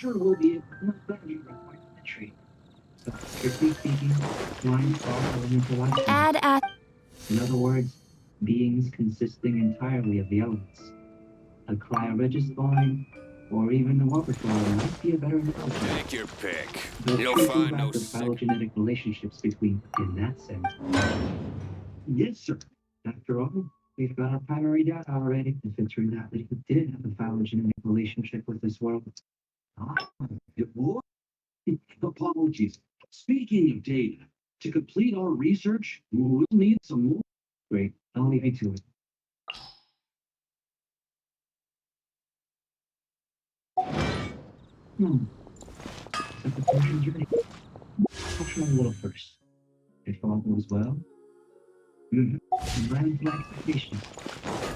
Sure will be not letting you require entry. But strictly speaking, lines are elemental life forms. Add at. In other words, beings consisting entirely of the elements. A cryoregist line, or even a laboratory might be a better analogy. Take your pick. The You'll truth is find no that the sick. phylogenetic relationships between, in that sense. Yes, sir. After all, we've got our primary data already. If it turned out that he did have a phylogenetic relationship with this world. Ah, it would. Apologies. Speaking of data, to complete our research, we'll need some more. Great, I'll leave you to it. Hmm. At the portion journey, I'll try a little first. If all goes well, right into my expectations.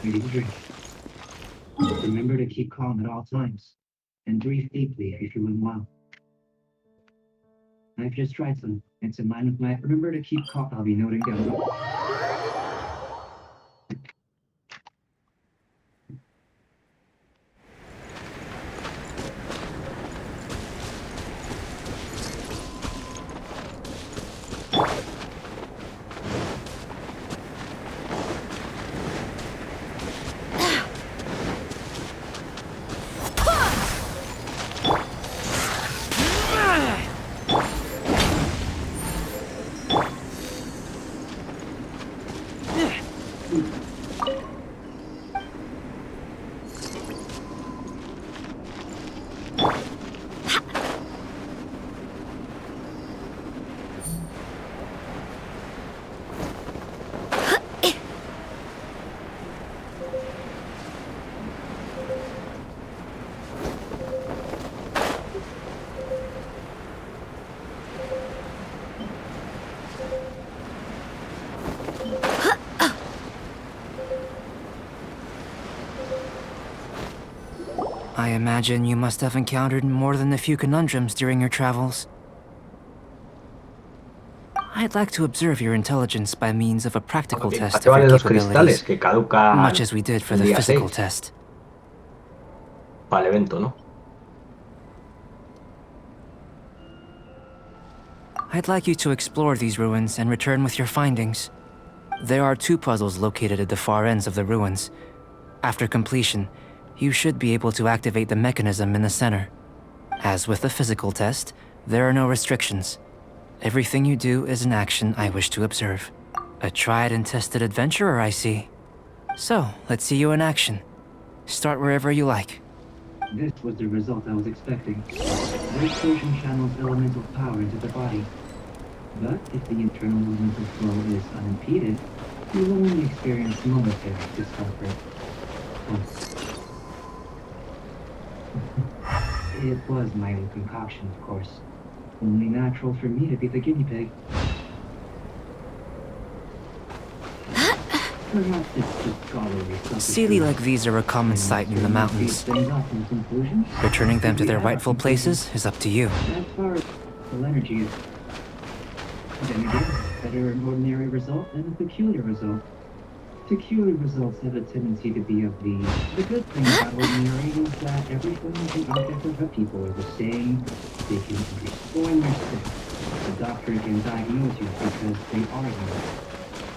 Ready to drink. Remember to keep calm at all times, and breathe deeply if you're unwell. I've just tried some. It's in line with my. Remember to keep calm. I'll be noting down. I imagine you must have encountered more than a few conundrums during your travels. I'd like to observe your intelligence by means of a practical Ok, test ¿para qué of your vale los cristales? capabilities, Que much caducan as we did for el the día physical 6 test. para el evento, ¿no? I'd like you to explore these ruins and return with your findings. There are 2 puzzles located at the far ends of the ruins. After completion, you should be able to activate the mechanism in the center. As with the physical test, there are no restrictions. Everything you do is an action I wish to observe. A tried and tested adventurer, I see. So, let's see you in action. Start wherever you like. This was the result I was expecting. This potion channels elemental power into the body. But if the internal elemental flow is unimpeded, you will only experience momentary discomfort. Oh. It was my own concoction, of course. Only natural for me to be the guinea pig. Perhaps it's just scholarly Sealy like these are a common sight in the mountains. Returning them to their rightful places is up to you. As far as the energy is, then again, better an ordinary result than a peculiar result. Peculiar results have a tendency to be of the good thing about ordinary is that everything and object of the people are the same. They can when you're sick. The doctor can diagnose you because they are you.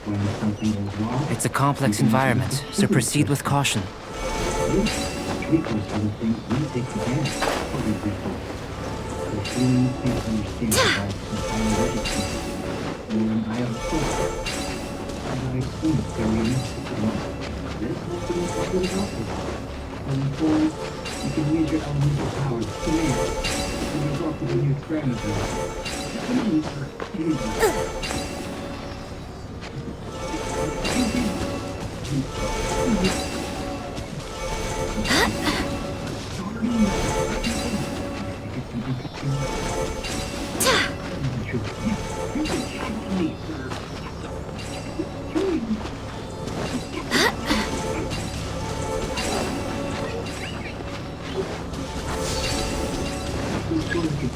When something goes wrong, It's a complex environment, so proceed with caution. Treat us for the things we take for granted. For example, the feelings can't understand about entire registry. Or I have a soul. As I explained, there we this has been incredibly helpful. Going forward, you can use your elemental powers to command the result of the new experiment.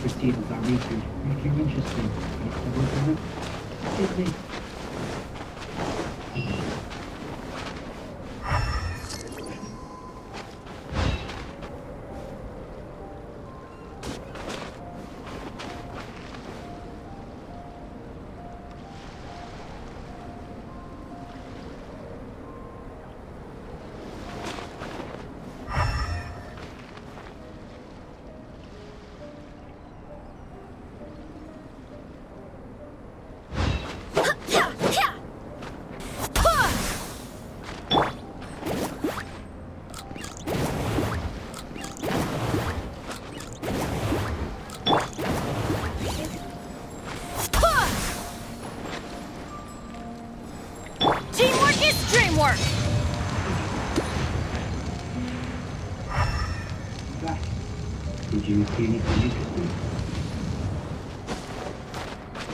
Proceed with our research if you're interested. Excuse me. see anything interesting?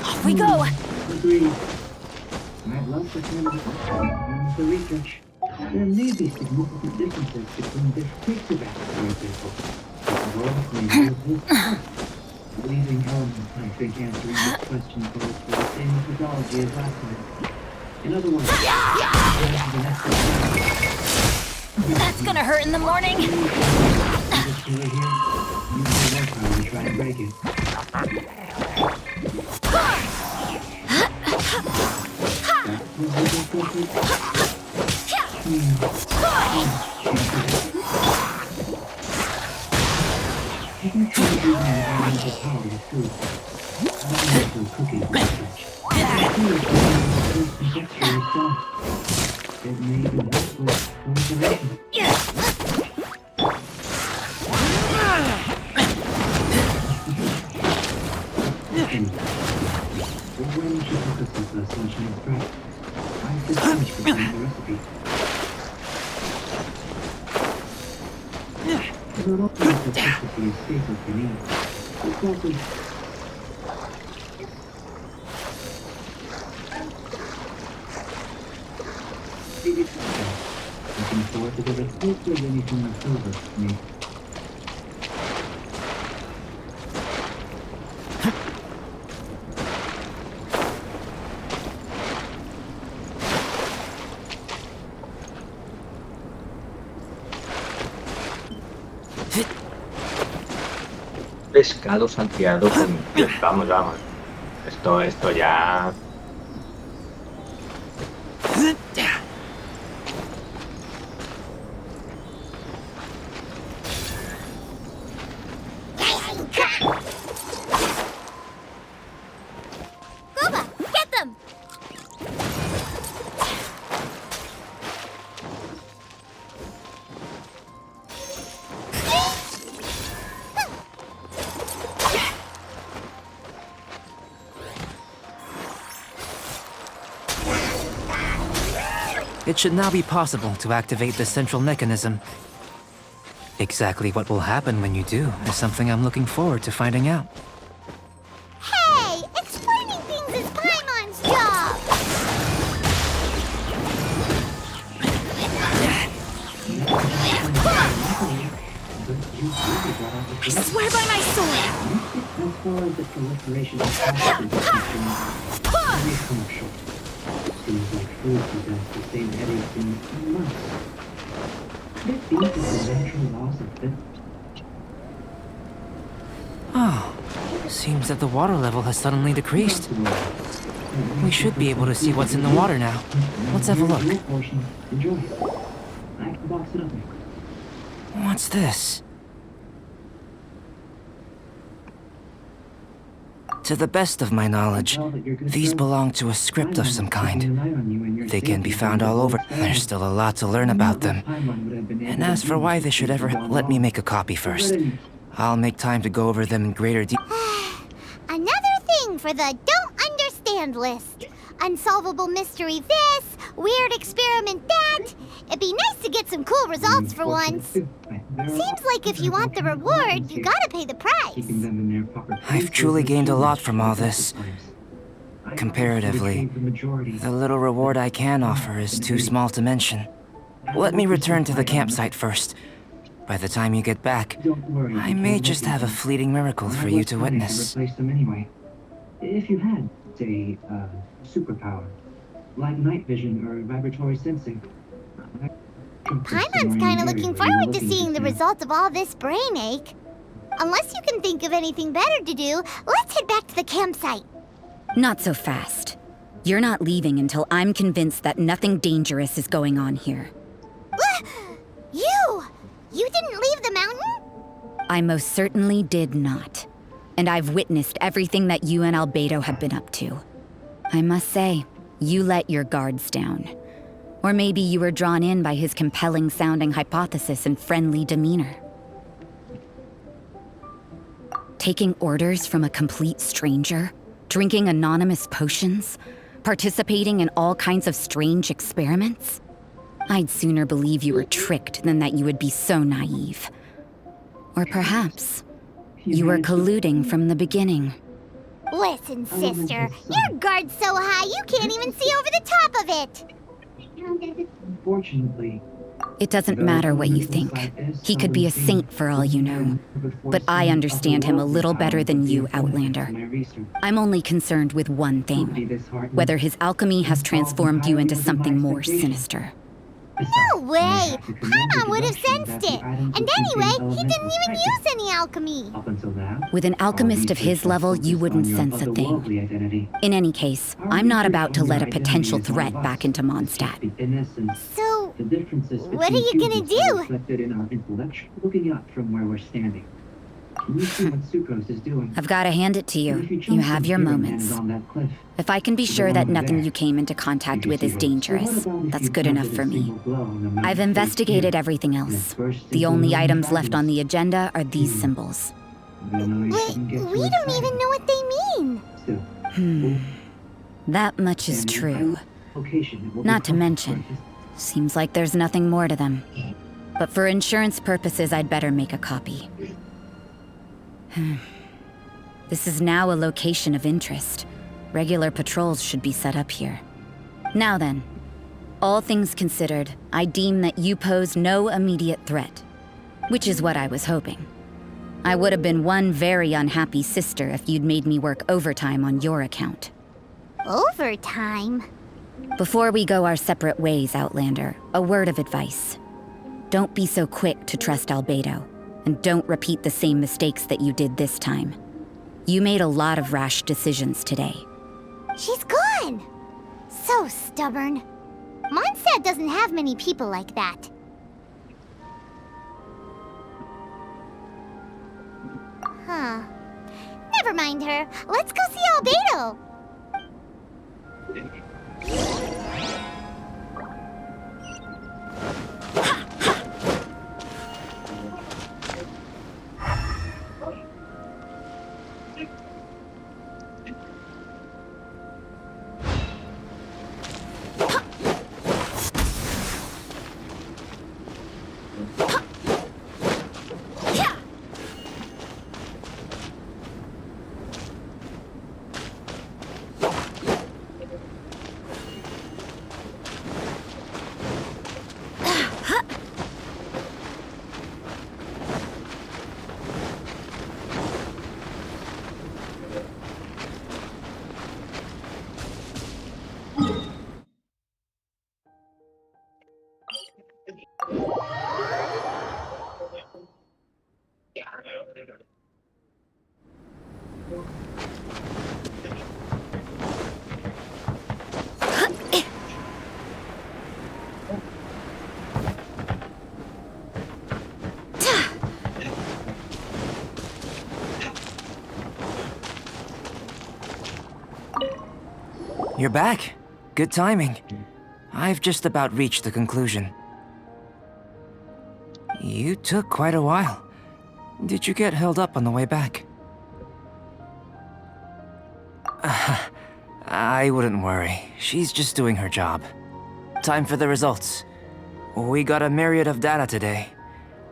Off we go! Agreed. I'd love to find out for research. There may be significant differences between the types of asteroids vehicles. The world may use this. Leaving home, I think answering this question calls for the same methodology as last time. In other words, That's gonna hurt in the morning! just over here, use your willpower to try and break it. Have you tried using the elemental power to food? Elemental cooking research. Conjecture is done. It may be useful for observation. When she focuses the sunshine strike, I just finished preparing the recipe. Not only is the recipe a staple for me, it's also looking forward to the result of anything left over for me. Pescado salteado con... Vamos, vamos. Esto ya... Booba, get them! It should now be possible to activate the central mechanism. Exactly what will happen when you do is something I'm looking forward to finding out. Hey! Explaining things is Paimon's job! I swear by my sword! As far as the proliferation of plastic is concerned, very commercial. Seems like food possess the same headaches in months. Could it be that the natural laws of physics? Oh, seems that the water level has suddenly decreased. We should be able to see what's in the water now. Let's have a look. Your portion. Enjoy. I can box it up. What's this? To the best of my knowledge, these belong to a script of some kind. They can be found all over. There's still a lot to learn about them. And as for why they should ever... Let me make a copy first. I'll make time to go over them in greater detail. Another thing for the don't understand list. Unsolvable mystery this, weird experiment that. It'd be nice to get some cool results for once. Seems like if you want the reward, you gotta pay the price. I've truly gained a lot from all this. Comparatively, the little reward I can offer is too small to mention. Let me return to the campsite first. By the time you get back, I may just have a fleeting miracle for you to witness. Replace them anyway. If you had, say, superpower, like night vision or vibratory sensing. Paimon's kinda looking forward to seeing the result of all this brain ache. Unless you can think of anything better to do, let's head back to the campsite. Not so fast. You're not leaving until I'm convinced that nothing dangerous is going on here. You didn't leave the mountain? I most certainly did not. And I've witnessed everything that you and Albedo have been up to. I must say, you let your guards down. Or maybe you were drawn in by his compelling-sounding hypothesis and friendly demeanor. Taking orders from a complete stranger, drinking anonymous potions, participating in all kinds of strange experiments? I'd sooner believe you were tricked than that you would be so naive. Or perhaps You were colluding from the beginning. Listen, sister, your guard's so high you can't even see over the top of it. Unfortunately, It doesn't matter what you think. He could be a saint for all you know. But I understand him a little better than you, Outlander. I'm only concerned with one thing. Whether his alchemy has transformed you into something more sinister. No way! Paimon would have sensed it. And anyway, he didn't even use any alchemy. Up until now, With an alchemist of his level, you wouldn't sense a thing. In any case, I'm not about to let a potential threat back into Mondstadt. So, The differences what are you gonna between humans are do? reflected in our intellect, looking up from where we're standing. Can you see what Sucrose is doing? I've got to hand it to you. If You jump have from your here and moments. land on that cliff, If I can be sure that nothing you came into contact with is dangerous, that's good enough for me. I've investigated everything else. The only items left on the agenda are these symbols. But we don't even know what they mean. That much is true. Not to mention, seems like there's nothing more to them. But for insurance purposes, I'd better make a copy. This is now a location of interest. Regular patrols should be set up here. Now then, all things considered, I deem that you pose no immediate threat. Which is what I was hoping. I would have been one very unhappy sister if you'd made me work overtime on your account. Overtime? Before we go our separate ways, Outlander, a word of advice. Don't be so quick to trust Albedo, and don't repeat the same mistakes that you did this time. You made a lot of rash decisions today. She's gone! So stubborn. Mondstadt doesn't have many people like that. Huh. Never mind her. Let's go see Albedo. You're back. Good timing. I've just about reached the conclusion. You took quite a while. Did you get held up on the way back? I wouldn't worry. She's just doing her job. Time for the results. We got a myriad of data today,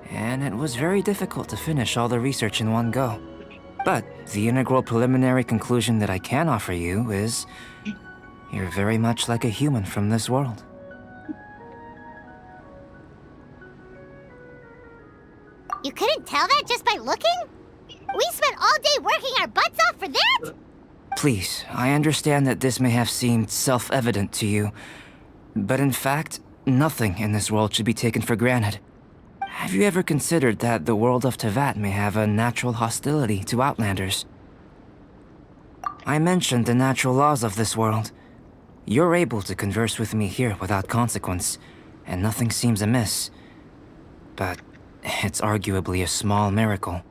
and it was very difficult to finish all the research in one go. But the integral preliminary conclusion that I can offer you is you're very much like a human from this world. You couldn't tell that just by looking? We spent all day working our butts off for that? Please, I understand that this may have seemed self-evident to you, but in fact, nothing in this world should be taken for granted. Have you ever considered that the world of Teyvat may have a natural hostility to Outlanders? I mentioned the natural laws of this world. You're able to converse with me here without consequence, and nothing seems amiss. But it's arguably a small miracle.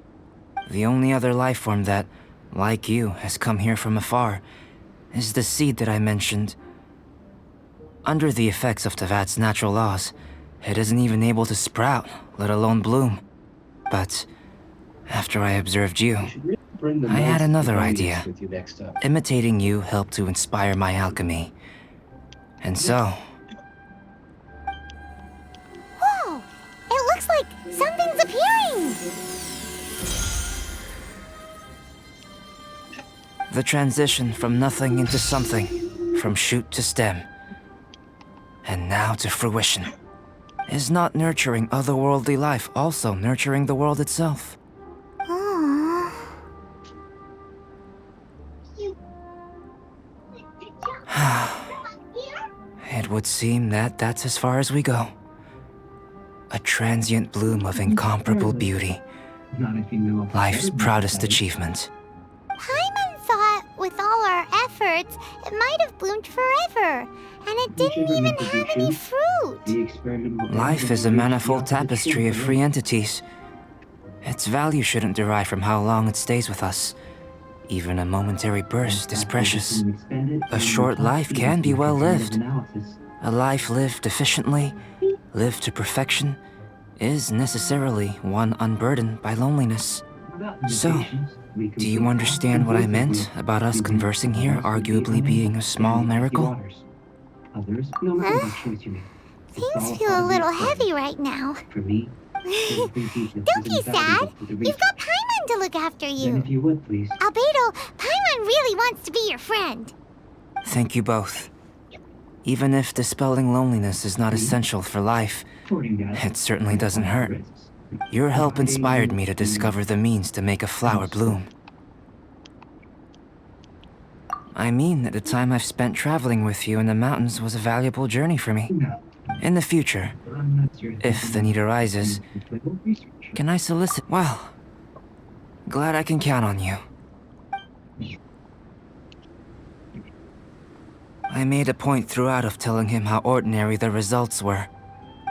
The only other life form that, like you, has come here from afar is the seed that I mentioned. Under the effects of Teyvat's natural laws, it isn't even able to sprout, let alone bloom. But after I observed you, I had another idea. Imitating you helped to inspire my alchemy. And so... Whoa! It looks like something's appearing! The transition from nothing into something, from shoot to stem, and now to fruition. Is not nurturing otherworldly life also nurturing the world itself? Aww. It would seem that that's as far as we go. A transient bloom of incomparable beauty. Not if you know of the Life's third proudest method. achievement. Paimon thought with all our efforts, it might have bloomed forever. And it didn't Whichever even method have you any choose, fruit. The experiment will Life is a manifold tapestry of free entities. Its value shouldn't derive from how long it stays with us. Even a momentary burst is precious. A short life can be well lived. A life lived efficiently, lived to perfection, is necessarily one unburdened by loneliness. So, do you understand what I meant about us conversing here arguably being a small miracle? Others, no matter what choice you make. Things feel a little heavy right now. For me, Don't be sad. You've got Paimon to look after Then you. if you would, please. Albedo, Paimon really wants to be your friend. Thank you both. Even if dispelling loneliness is not essential for life, it certainly doesn't hurt. Your help inspired me to discover the means to make a flower bloom. I mean that the time I've spent traveling with you in the mountains was a valuable journey for me. In the future, if the need arises, can I solicit? Well, glad I can count on you. I made a point throughout of telling him how ordinary the results were.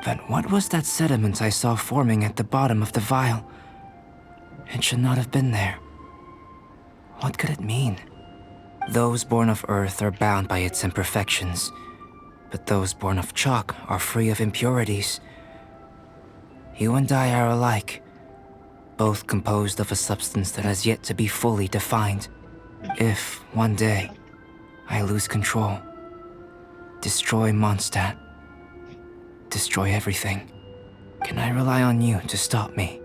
But what was that sediment I saw forming at the bottom of the vial? It should not have been there. What could it mean? Those born of Earth are bound by its imperfections, but those born of chalk are free of impurities. You and I are alike, both composed of a substance that has yet to be fully defined. If, one day, I lose control, destroy Mondstadt, destroy everything, can I rely on you to stop me?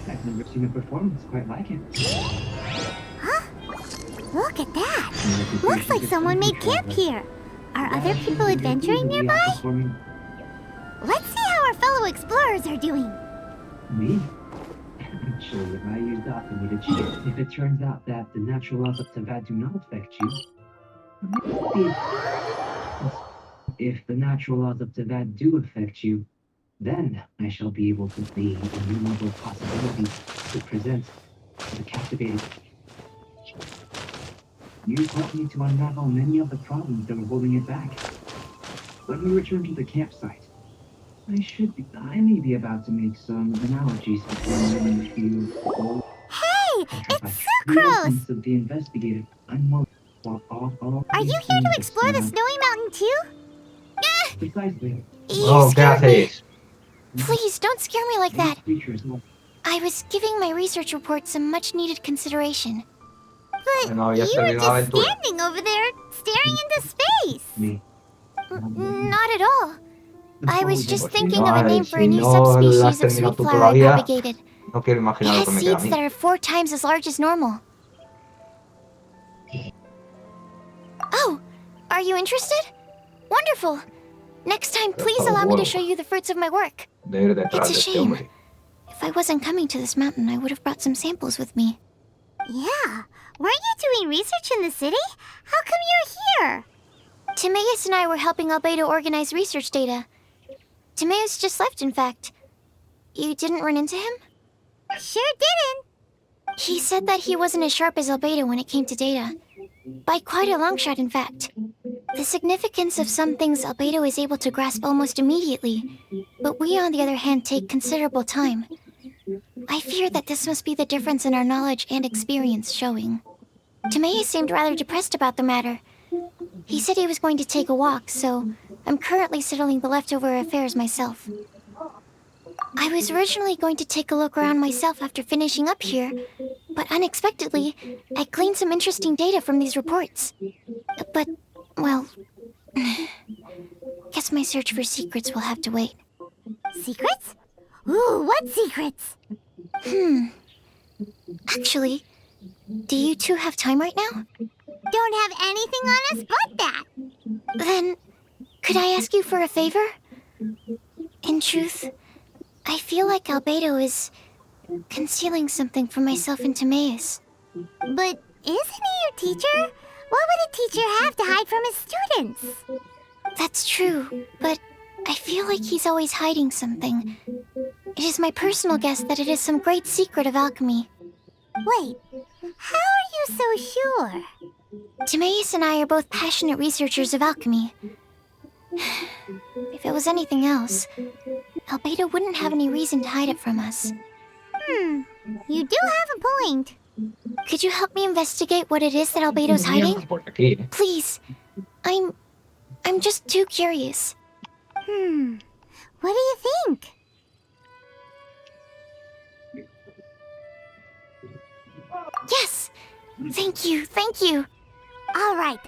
I've never seen a performance quite like it. Look at that. Looks like someone made camp here. Are other people adventuring nearby? Let's see how our fellow explorers are doing. Me? Actually, if I used alchemy to cheat, if it turns out that the natural laws of Tavad do not affect you, if the natural laws of Tavad do affect you, then I shall be able to see innumerable possibilities to present to the captivated. You helped me to unravel many of the problems that were holding it back. When we return to the campsite, I may be about to make some analogies between a few old Hey, it's the Sucrose! essence of the investigative. I'm more all Are you here to explore the snowy mountain too? Precisely. You Oh, ¿qué scared me. hacéis? Please, don't scare me like that. Creatures will I was giving my research report some much-needed consideration. But No, ya you se were olvidó la just aventura. standing over there, staring into space. me. Not at all. I was just thinking of a Ay, name for a si new no las subspecies of terminas sweet tú flower I todavía, propagated. no quiero It imaginar lo has que me queda a seeds mí. that are 4 times as large as normal. Oh, are you interested? Wonderful. Next time, please favor. allow me to show you the fruits of my work. De ir detrás It's a de este shame. hombre. If I wasn't coming to this mountain, I would have brought some samples with me. Yeah. Weren't you doing research in the city? How come you're here? Timaeus and I were helping Albedo organize research data. Timaeus just left, in fact. You didn't run into him? Sure didn't. He said that he wasn't as sharp as Albedo when it came to data. By quite a long shot, in fact. The significance of some things Albedo is able to grasp almost immediately, but we, on the other hand, take considerable time. I fear that this must be the difference in our knowledge and experience showing. Timaeus seemed rather depressed about the matter. He said he was going to take a walk, so I'm currently settling the leftover affairs myself. I was originally going to take a look around myself after finishing up here, but unexpectedly, I gleaned some interesting data from these reports. But, well, guess my search for secrets will have to wait. Secrets? Ooh, what secrets? Actually, do you two have time right now? Don't have anything on us but that. Then, could I ask you for a favor? In truth, I feel like Albedo is concealing something from myself and Timaeus. But isn't he your teacher? What would a teacher have to hide from his students? That's true, but I feel like he's always hiding something. It is my personal guess that it is some great secret of alchemy. Wait, how are you so sure? Timaeus and I are both passionate researchers of alchemy. If it was anything else, Albedo wouldn't have any reason to hide it from us. You do have a point. Could you help me investigate what it is that Albedo's hiding? Por aquí, ¿eh? Please. I'm just too curious. What do you think? Yes! Thank you, thank you. All right.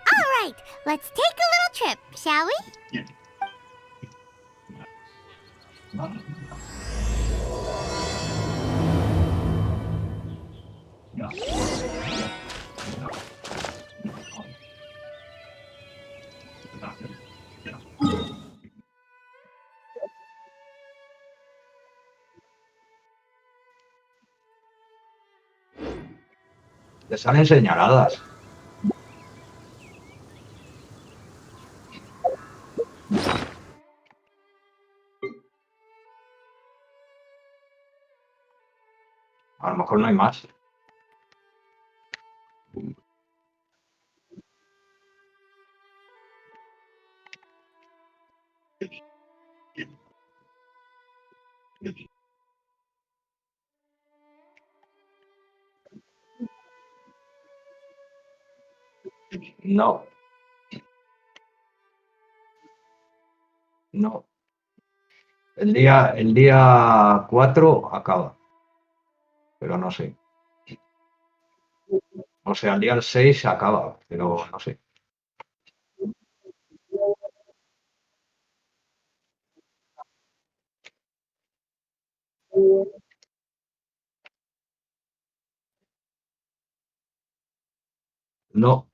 Let's take a little trip, shall we? Te salen señaladas. A lo mejor no hay más. No. No. El día 4 acaba. Pero no sé. O sea, el día 6 acaba, pero no sé. No.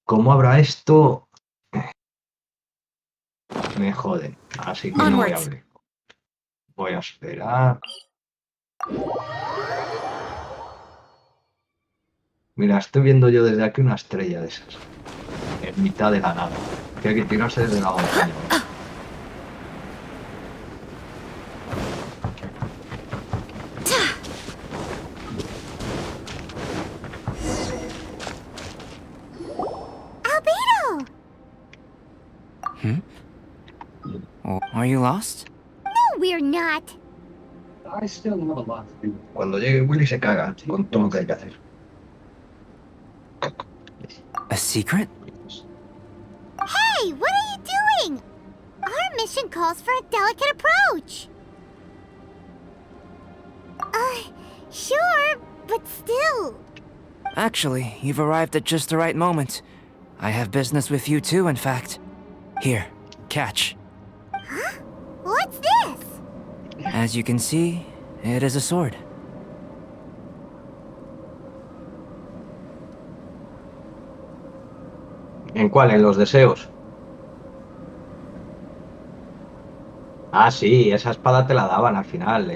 ¿Cómo habrá esto? Me jode. Así que no voy a abrir. Voy a esperar. Mira, estoy viendo yo desde aquí una estrella de esas. En mitad de la nada. Que hay que tirarse desde la montaña. Albedo! Oh, are you lost? No, we're not. I still have a lot to do. Cuando llegue Willy se caga con todo lo que hay que hacer. A secret? Hey, what are you doing? Our mission calls for a delicate approach. Sure, but still. Actually, you've arrived at just the right moment. I have business with you too, in fact. Here, catch. Huh? What's this? As you can see, it is a sword. ¿En cuál? ¿En los deseos? Ah, sí, esa espada te la daban al final.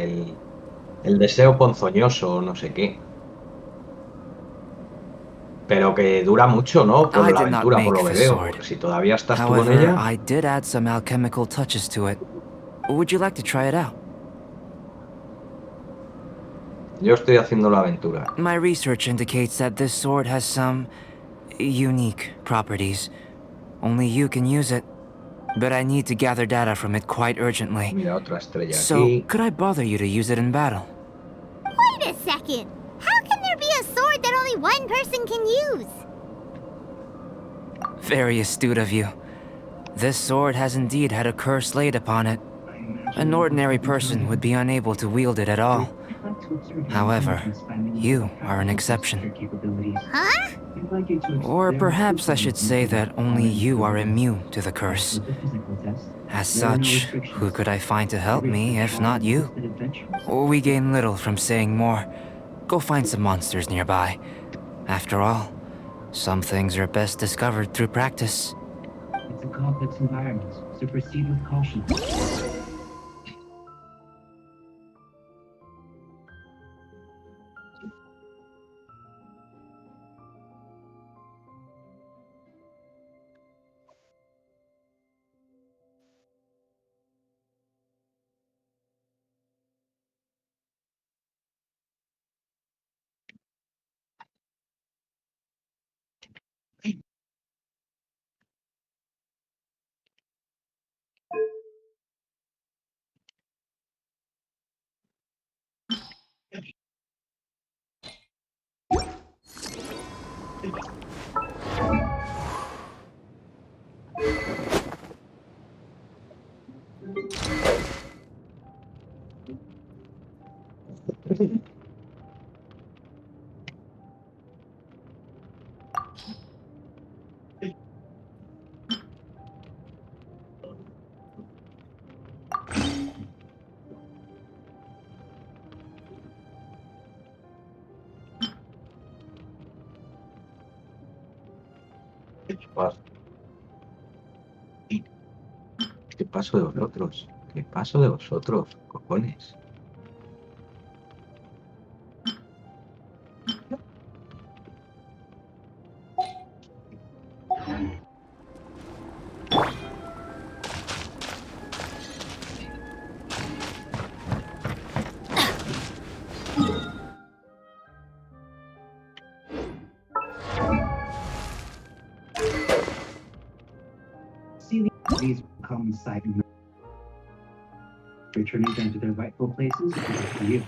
El deseo ponzoñoso, no sé qué. Pero que dura mucho, ¿no? Por I la did not aventura, por make lo que this veo. sword. Porque si todavía estás tú con However, ella. I did add some alchemical touches to it. Would you like to try it out? Yo estoy haciendo la aventura. My research indicates that this sword has some unique properties. Only you can use it. But I need to gather data from it quite urgently. Mira, otra estrella So, aquí. could I bother you to use it in battle? Wait a second. How can there be a sword that only one person can use? Very astute of you. This sword has indeed had a curse laid upon it. An ordinary person would be unable to wield it at all. However, you are an exception. Huh? Or perhaps I should say that only you are immune to the curse. As such, who could I find to help me if not you? We gain little from saying more. Go find some monsters nearby. After all, some things are best discovered through practice. It's a complex environment, so proceed with caution. ¿Qué paso de vosotros? ¿Qué paso de vosotros, cojones? See, these coincide in returning them to their rightful places is up to you.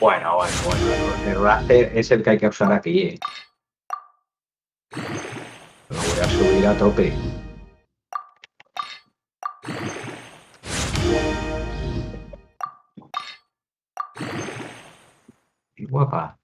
Bueno. El raster es el que hay que usar aquí, ¿eh? Lo voy a subir a tope. Qué guapa.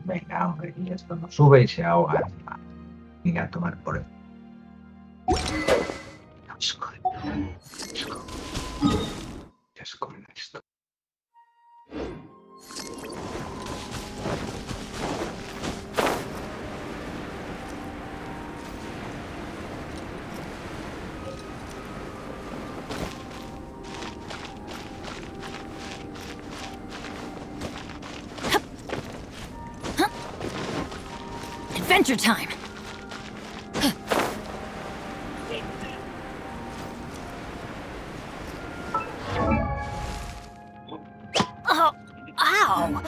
Venga, hombre, y esto no sube y se ahoga encima. Venga, a tomar por el... Asco de... Asco. Qué asco me da esto. Adventure time! Oh, ow!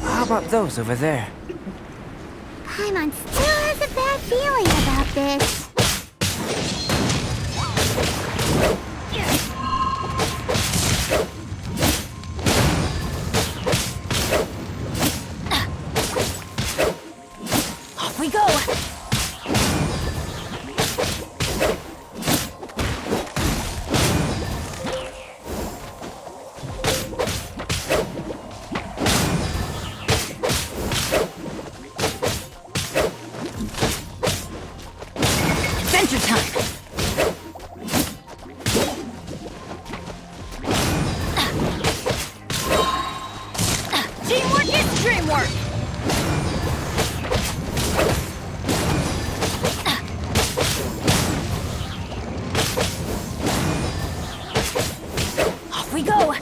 How about those over there? Paimon still has a bad feeling about this. we go! Adventure time! Teamwork is dreamwork! Off we go!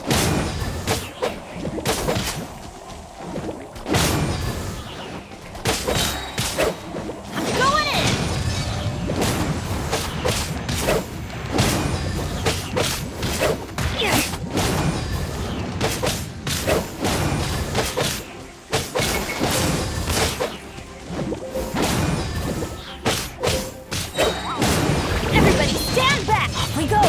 I'm going in! Yeah. Everybody stand back! Off we go!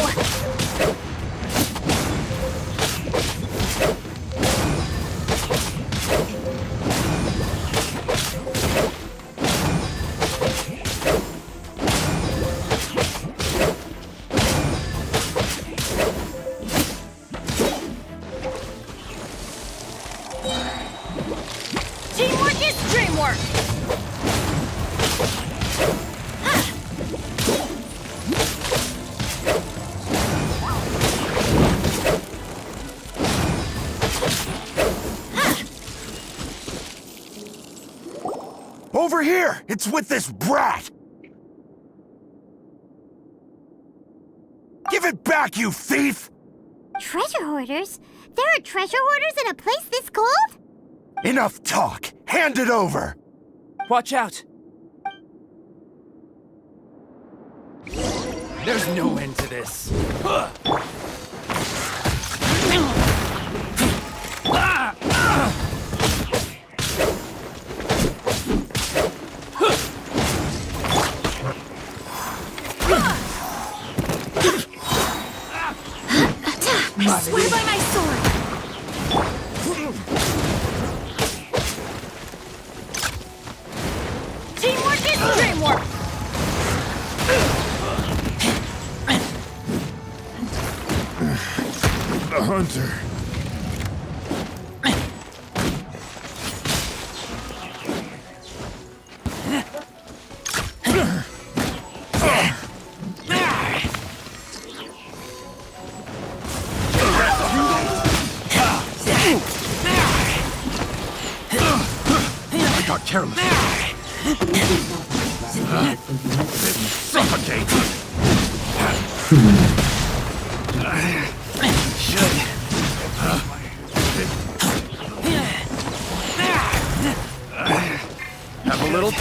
Teamwork is dreamwork! Over here! It's with this brat! Give it back, you thief! Treasure hoarders? There are treasure hoarders in a place this cold? Enough talk! Hand it over! Watch out! There's no end to this. I swear by my sword! Teamwork is dreamwork! The hunter. I got careless. Suffocate! Should. Have a little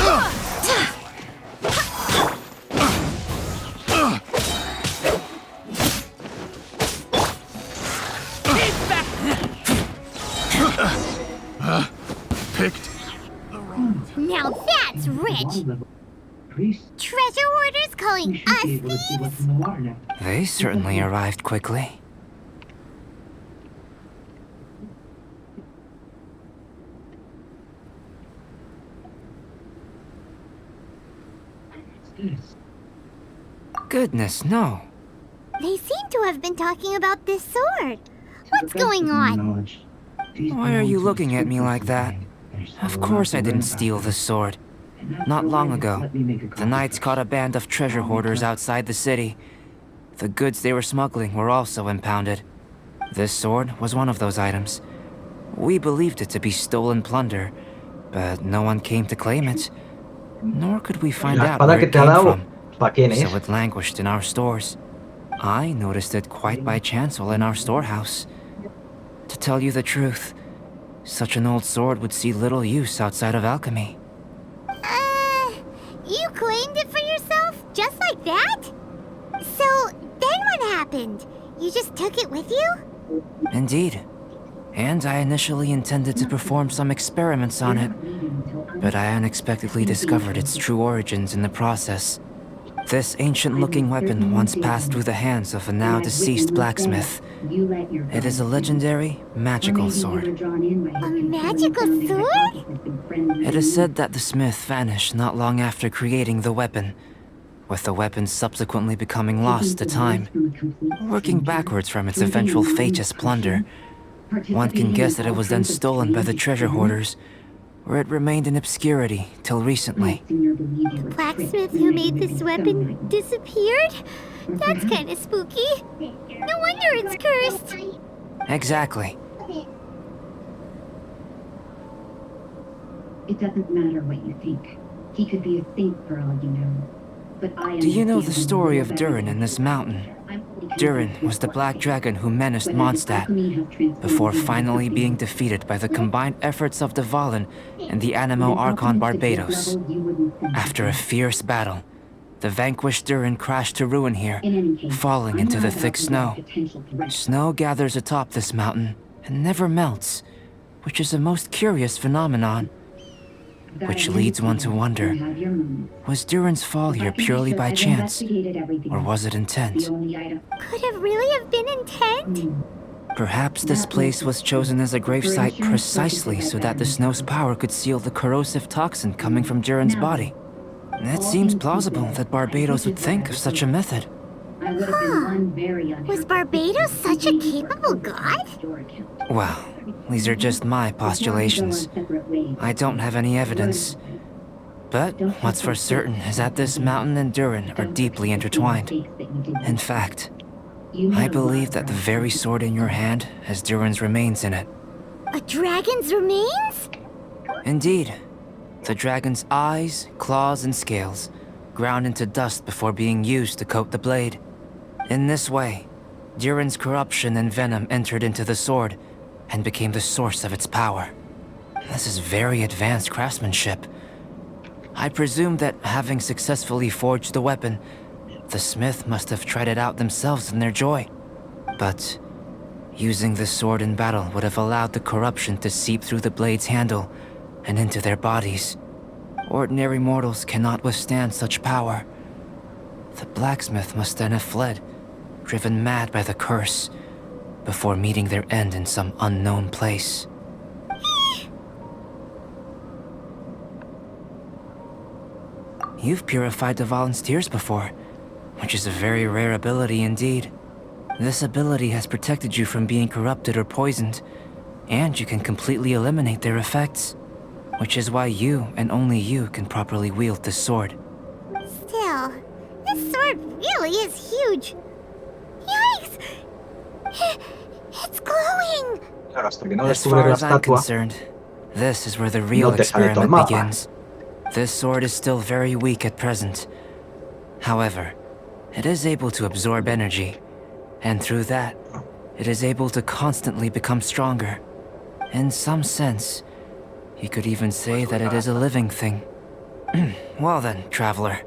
picked. Now that's rich! Priest, Treasure hoarders we calling should us be able to see thieves? what's in the water now. They certainly arrived quickly. What's this? Goodness, no. They seem to have been talking about this sword. To What's the best going of my on? knowledge, these Why are you belong to looking at me Super like that? King. There's Of still a course lot I to didn't learn steal about the sword. And after Not a long while, ago, let me make a the copy Knights first. caught a band of treasure hoarders outside the city. The goods they were smuggling were also impounded. This sword was one of those items. We believed it to be stolen plunder, but no one came to claim it. Nor could we find La out espada where que it te ha came dado, from. ¿para quién es? So it languished in our stores. I noticed it quite by chance while in our storehouse. To tell you the truth, such an old sword would see little use outside of alchemy. You claimed it for yourself? Just like that? So, then what happened? You just took it with you? Indeed. And I initially intended to perform some experiments on it, but I unexpectedly discovered its true origins in the process. This ancient-looking weapon once passed through the hands of a now-deceased blacksmith. It is a legendary, magical sword. A magical sword? It is said that the smith vanished not long after creating the weapon, with the weapon subsequently becoming lost to time. Working backwards from its eventual fate as plunder, one can guess that it was then stolen by the treasure hoarders, where it remained in obscurity till recently. The blacksmith who made this weapon disappeared? That's kind of spooky. No wonder it's cursed. Exactly. It doesn't matter what you think. He could be a saint for all you know. But I Do you know the understand story more of about Durin it. in this mountain? I'm fully Durin convinced was the with black what dragon who menaced But as Mondstadt, alchemy has transformed before the lives of finally being beings, defeated by the combined efforts of Dvalin and the Animo with an Archon alchemist at this Barbatos. level, you wouldn't think After a of it. fierce battle, the vanquished Durin crashed to ruin here, In any case, falling I'm into not the about thick to let a snow. potential threat. Snow gathers atop this mountain and never melts, which is a most curious phenomenon. Which leads one to wonder, was Durin's fall here purely by chance, or was it intent? Could it really have been intent? Perhaps this place was chosen as a gravesite precisely so that the snow's power could seal the corrosive toxin coming from Durin's body. It seems plausible that Barbatos would think of such a method. Was Barbatos such a capable god? Well, these are just my postulations. I don't have any evidence. But what's for certain is that this mountain and Durin are deeply intertwined. In fact, I believe that the very sword in your hand has Durin's remains in it. A dragon's remains? Indeed. The dragon's eyes, claws, and scales ground into dust before being used to coat the blade. In this way, Durin's corruption and venom entered into the sword and became the source of its power. This is very advanced craftsmanship. I presume that having successfully forged the weapon, the smith must have tried it out themselves in their joy. But using the sword in battle would have allowed the corruption to seep through the blade's handle and into their bodies. Ordinary mortals cannot withstand such power. The blacksmith must then have fled, driven mad by the curse, before meeting their end in some unknown place. You've purified Dvalin's tears before, which is a very rare ability indeed. This ability has protected you from being corrupted or poisoned, and you can completely eliminate their effects, which is why you and only you can properly wield this sword. Still, this sword really is huge. Yikes! It's glowing! Claro, hasta que no As descubres far la as I'm estatua, concerned, this is where the real no te sale todo el experiment mapa. begins. This sword is still very weak at present. However, it is able to absorb energy, and through that, it is able to constantly become stronger. In some sense, you could even say that it is a living thing. Well then, traveler,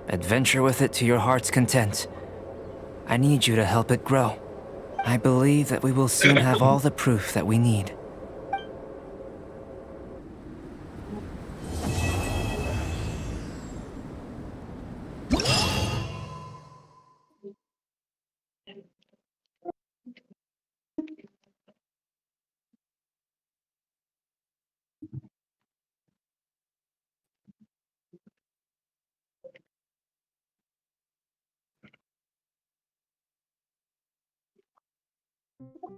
adventure with it to your heart's content. I need you to help it grow. I believe that we will soon have all the proof that we need.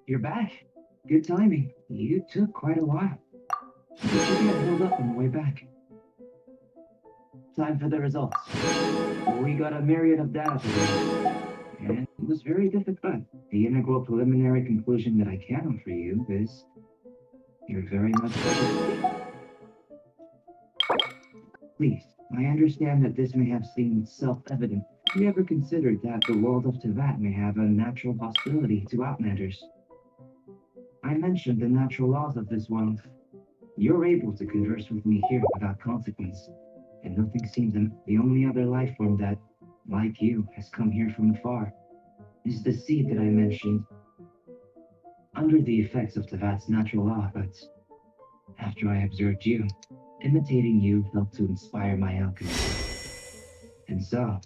You're back. Good timing. You took quite a while. But you got held up on the way back. Time for the results. We got a myriad of data today, and it was very difficult. The integral preliminary conclusion that I can offer you is you're very much please. I understand that this may have seemed self-evident. Have you ever considered that the world of Tevat may have a natural hostility to Outlanders? I mentioned the natural laws of this world. You're able to converse with me here without consequence, and nothing seems the only other life form that, like you, has come here from afar, is the seed that I mentioned. Under the effects of Tevat's natural law, but after I observed you, imitating you helped to inspire my alchemy. And so,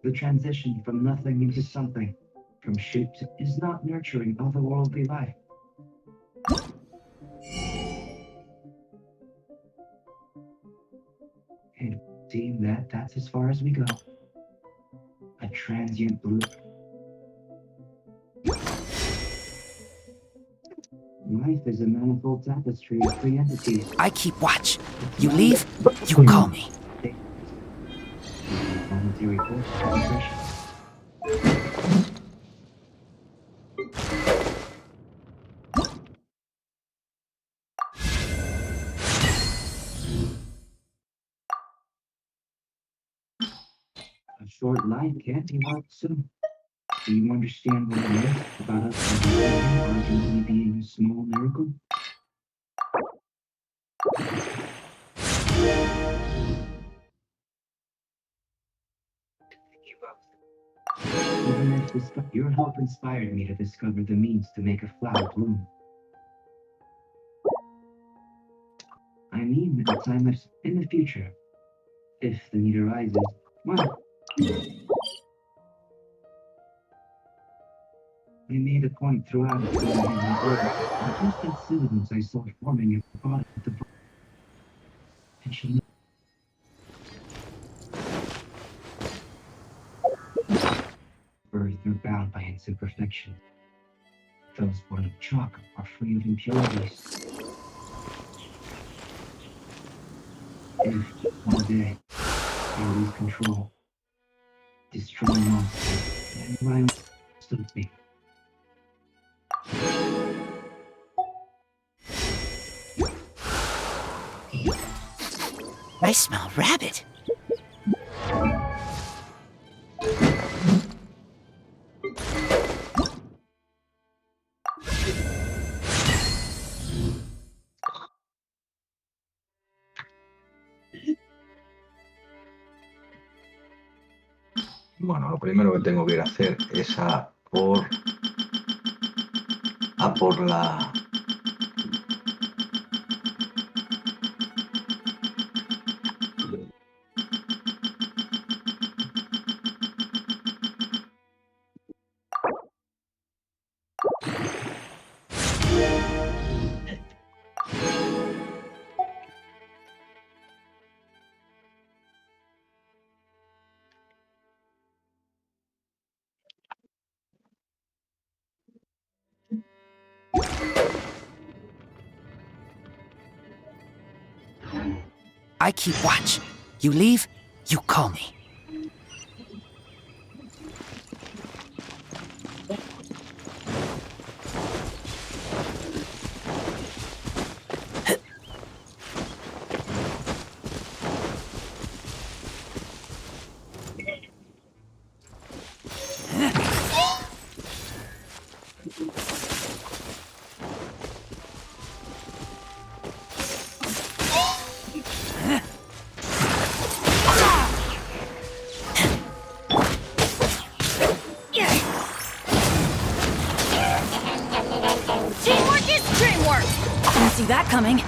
The transition from nothing into something, from shaped, is not nurturing otherworldly life. And seeing that's as far as we go. A transient blue. Life is a manifold tapestry of three entities. I keep watch. It's You not leave, you call me. Momentary force of impression. A short life can't be marked soon. Do you understand what it is about us arguably being a small miracle? You both. Even if your help inspired me to discover the means to make a flower bloom. I mean, at a time in the future, if the need arises, well, I made a point throughout it that I had my orders, but just as soon as I saw forming a body at the potential birth are bound by its imperfection. Those born of chalk are free of impurities. If one day I lose control, destroy monsters, and violence still me. I smell rabbit. Bueno, lo primero que tengo que ir a hacer es a por la... I keep watch. You leave, you call me. Teamwork is dreamwork! Didn't see that coming.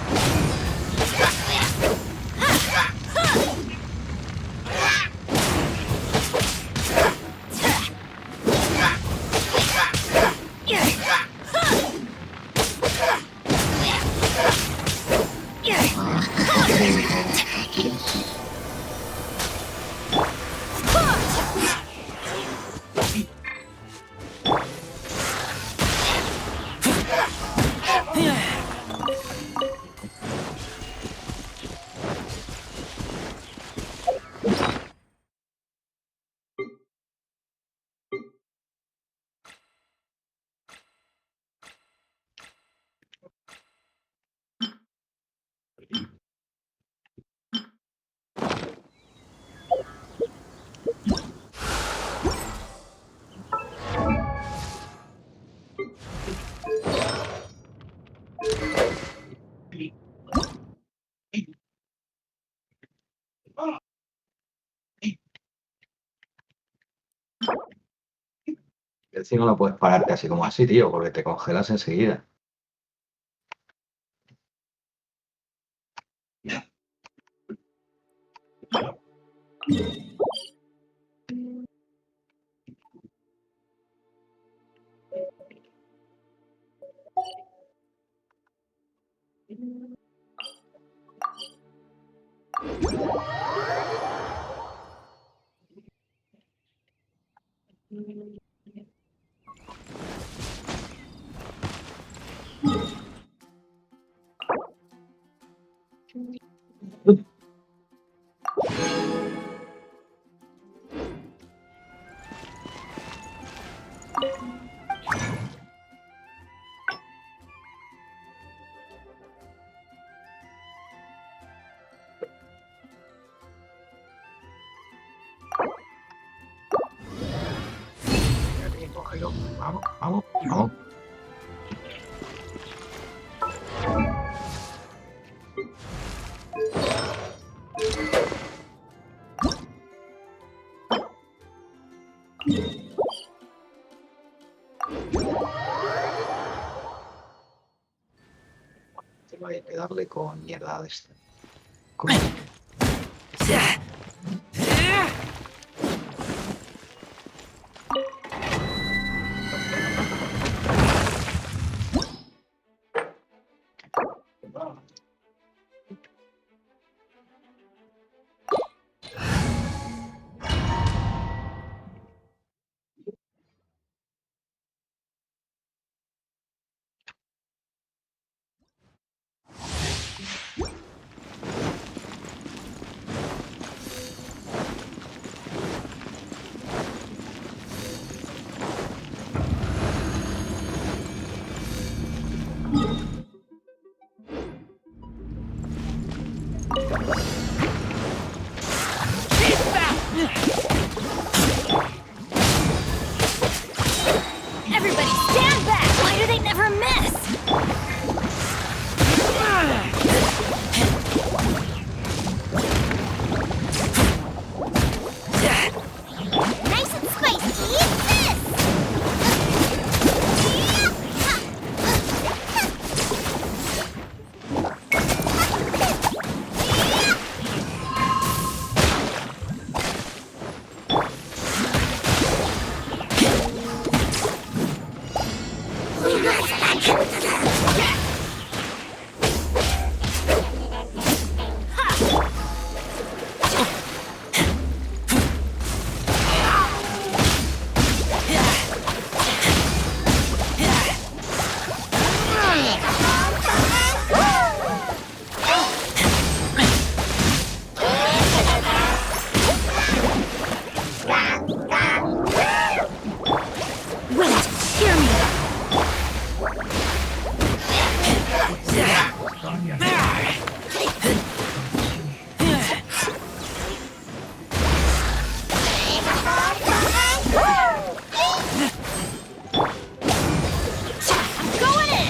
Encima no puedes pararte así como así, tío, porque te congelas enseguida. Cógelo. Vamos, vamos, vamos. Tengo que darle con mierda de esta. Everybody stand back! Why do they never miss? Nice and spicy. Eat this! Wait, hear me! Going in!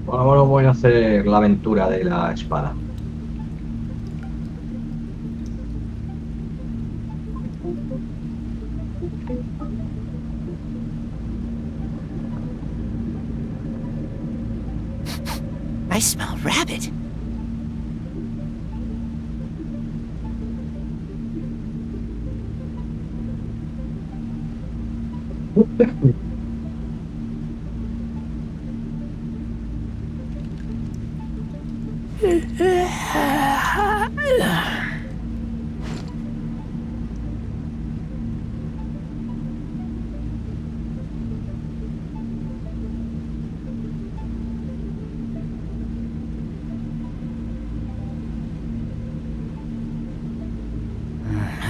Ahora voy a hacer la aventura de la espada. I smell rabbit. I'm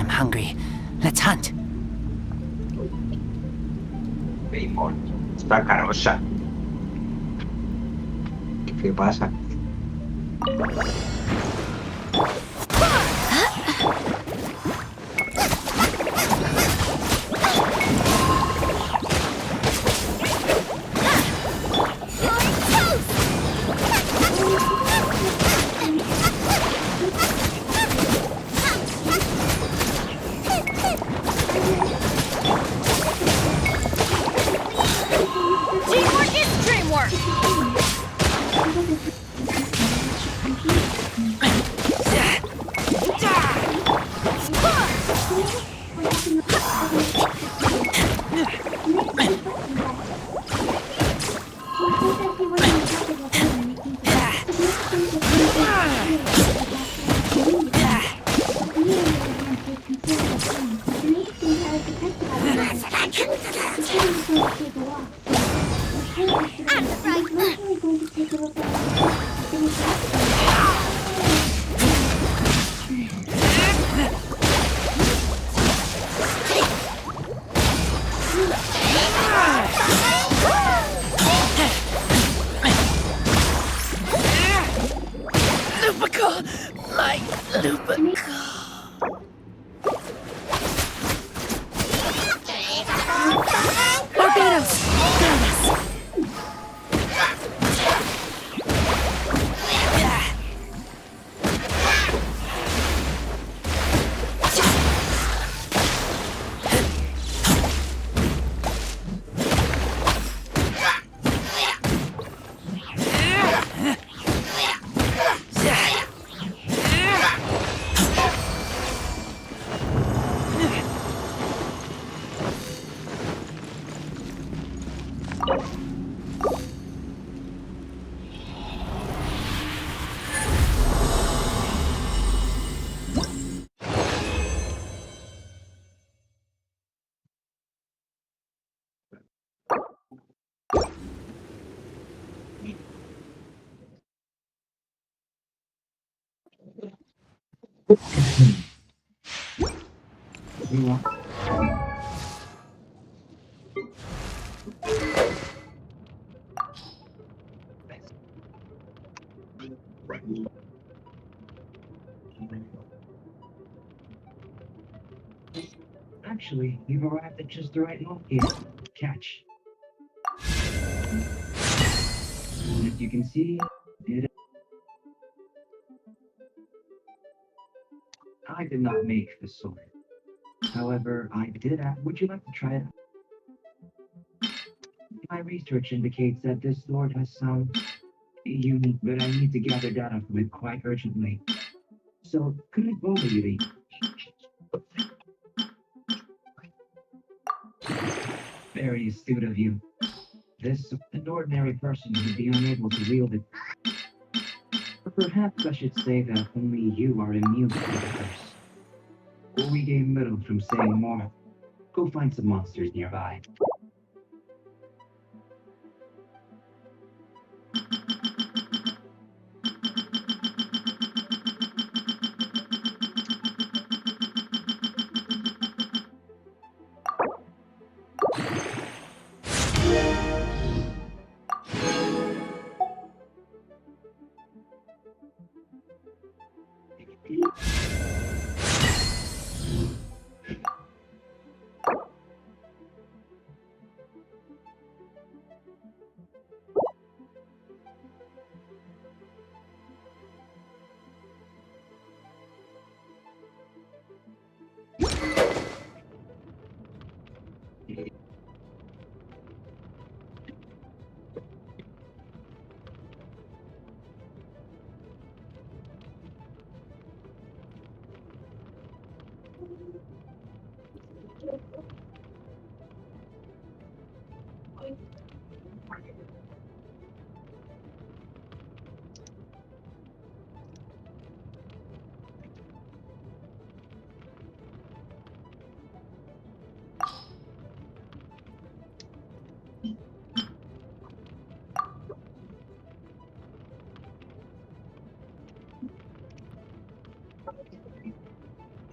hungry. Let's hunt. Paymon. Está carosa. ¿Qué pasa? Teamwork is dreamwork! My Lupico. Barbados! Got us! You are. Actually, you've arrived at just the right moment here. Catch. As you can see, I did not make the sword. However, I did ask, would you like to try it? My research indicates that this sword has some unique, but I need to gather data from it quite urgently. So, could I bother you Very astute of you. An ordinary person would be unable to wield it. Or perhaps I should say that only you are immune to the curse. Or we gain little from saying more. Go find some monsters nearby.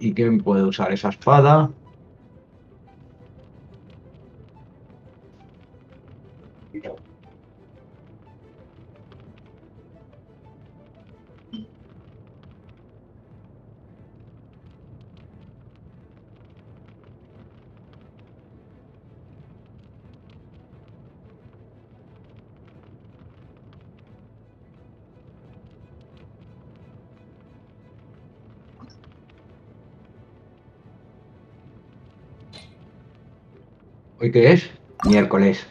¿Y quién puede usar esa espada? ¿Hoy qué es? Miércoles.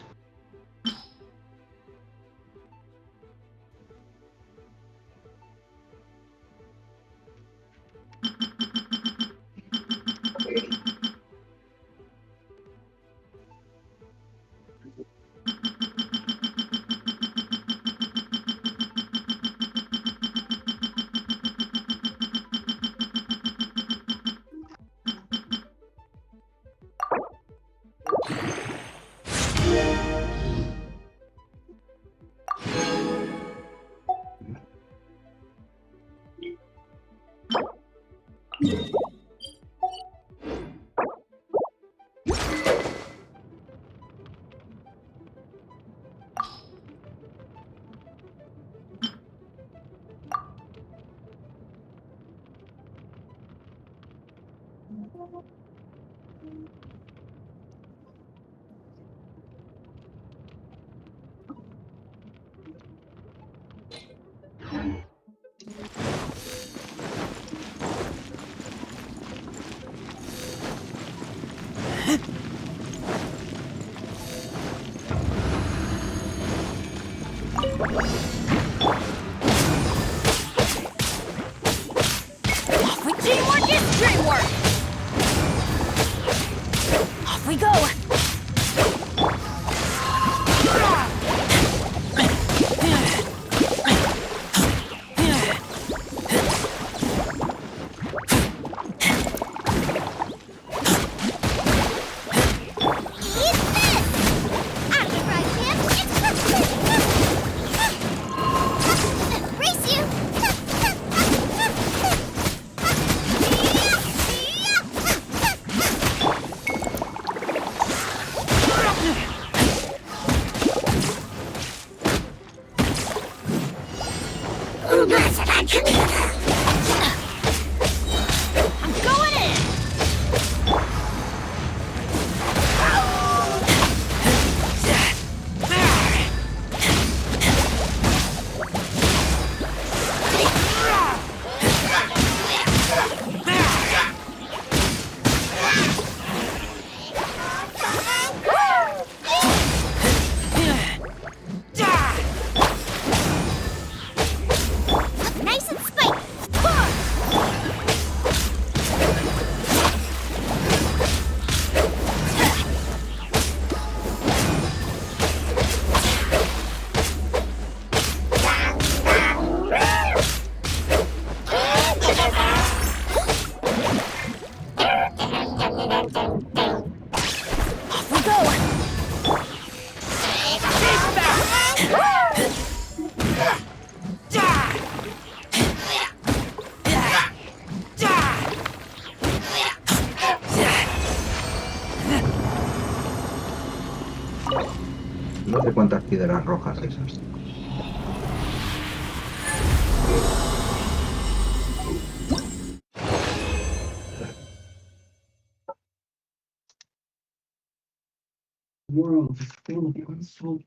Teamwork is dreamwork! Off we go! No sé cuántas piedras rojas de esas. World is full of unsolved.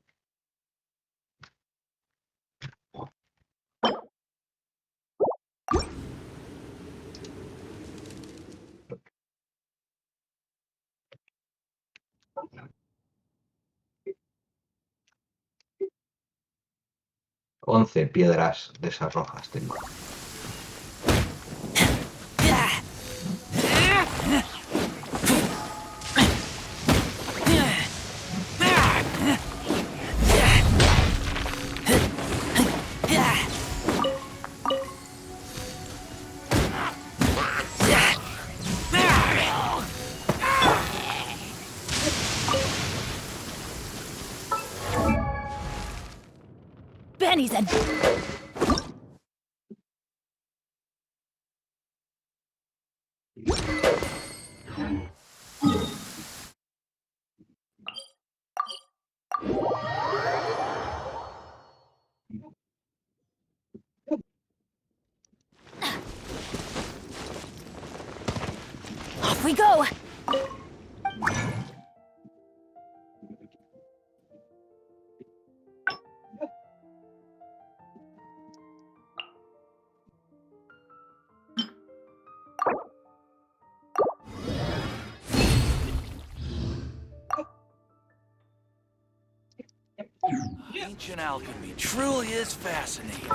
Once piedras de esas rojas tengo. Benny's a... Off we go! Ancient alchemy truly is fascinating.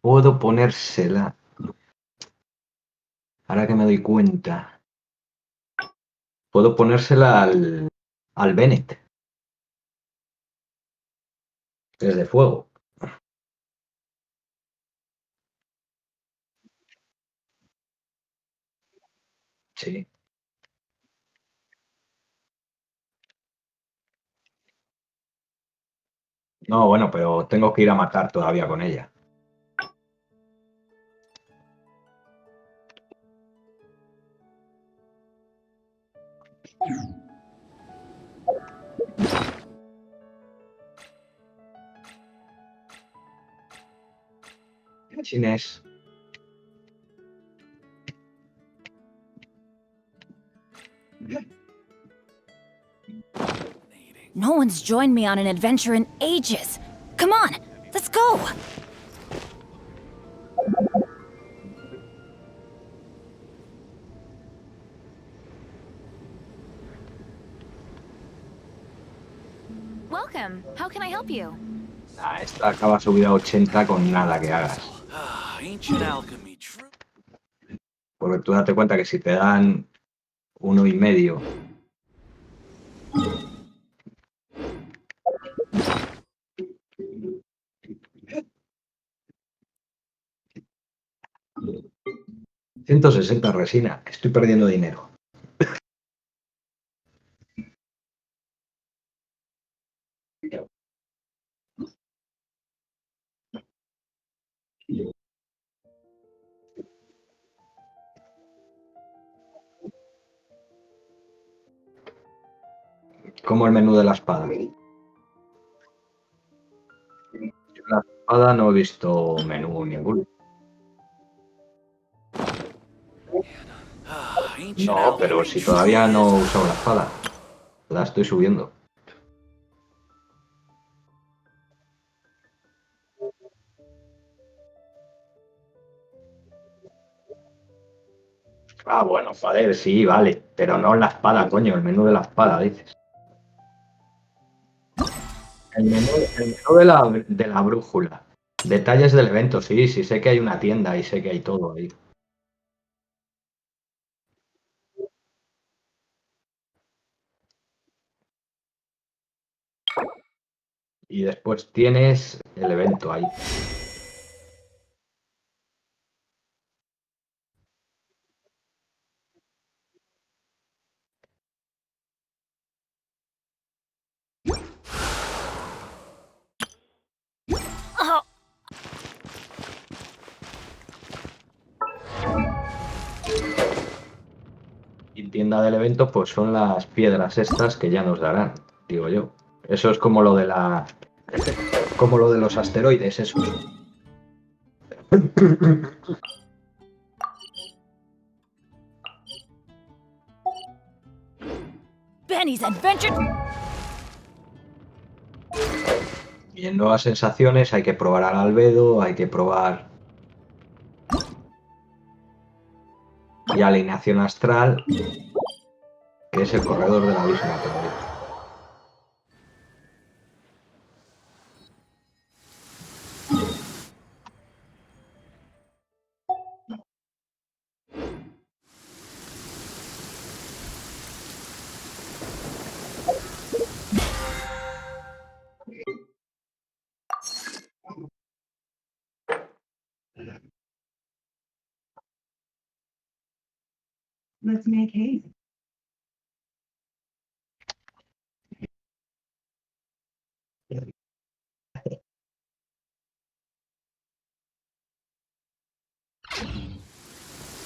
Puedo ponérsela. Ahora que me doy cuenta. Puedo ponérsela al Bennett. Que es de fuego. Sí. No, bueno, pero tengo que ir a matar todavía con ella. Chinés. No one's joined me on an adventure in ages. Come on, let's go! Welcome. How can I help you? Ah, esta acaba subida a 80 con nada que hagas. Ancient alchemy true. Porque tú date cuenta que si te dan 1,5. $160 resina. Estoy perdiendo dinero. Como el menú de la espada. Yo la espada no he visto menú ninguno. Ancient No, pero alchemy si truly todavía no he is- usado la espada. La estoy subiendo. Ah, bueno, joder, sí, vale. Pero no la espada, coño, el menú de la espada, dices. El menú de la brújula. Detalles del evento, sí, sí, sé que hay una tienda y sé que hay todo ahí. Y después tienes el evento ahí. Y tienda del evento, pues son las piedras estas que ya nos darán, digo yo. Eso es como lo de la. Como lo de los asteroides, esos. Benny's Adventure. Y en nuevas sensaciones hay que probar al albedo, hay que probar. Y alineación astral, que es el corredor del abismo también. Let's make haste.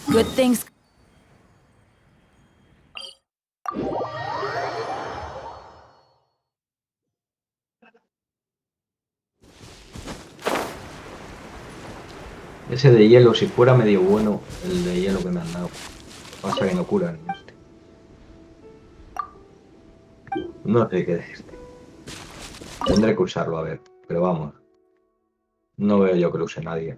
Good things. Ese de hielo, si fuera medio bueno, el de hielo que me han dado. Pasa que no curan este. No sé qué es este. Tendré que usarlo, a ver. Pero vamos. No veo yo que lo use nadie.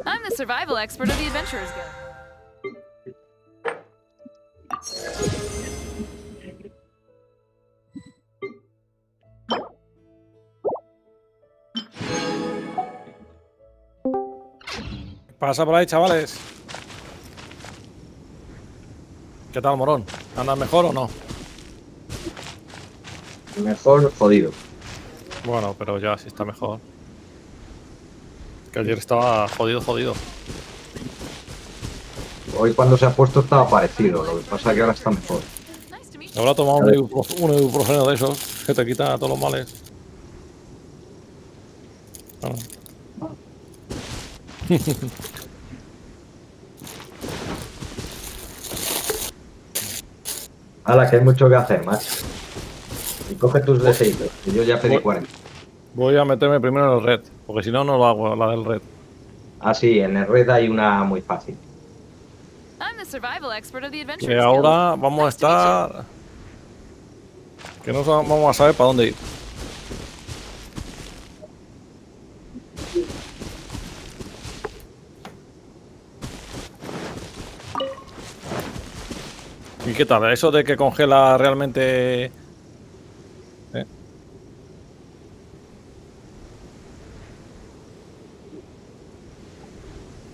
I'm the survival expert of the Adventurers Guild. Pasa por ahí, chavales. ¿Qué tal, morón? ¿Andas mejor o no? Mejor jodido. Bueno, pero ya sí está mejor. Que ayer estaba jodido. Hoy cuando se ha puesto estaba parecido. Lo que pasa es que ahora está mejor. Nice to meet you. Habrá tomado un ibuprofeno de esos que te quita todos los males. Bueno. Hala, que hay mucho que hacer, macho. Y coge tus deseitos, que yo ya pedí 40. Voy a meterme primero en el red, porque si no, no lo hago, la del red. Ah, sí, en el red hay una muy fácil. I'm the survival expert of the Que Adventurers Guild. ahora vamos a Nice to meet you. estar... Que no vamos a saber para dónde ir. ¿Y qué tal? ¿Eso de que congela realmente...?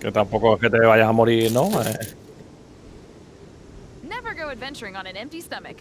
Que tampoco es que te vayas a morir, ¿no? Never go adventuring on an empty stomach.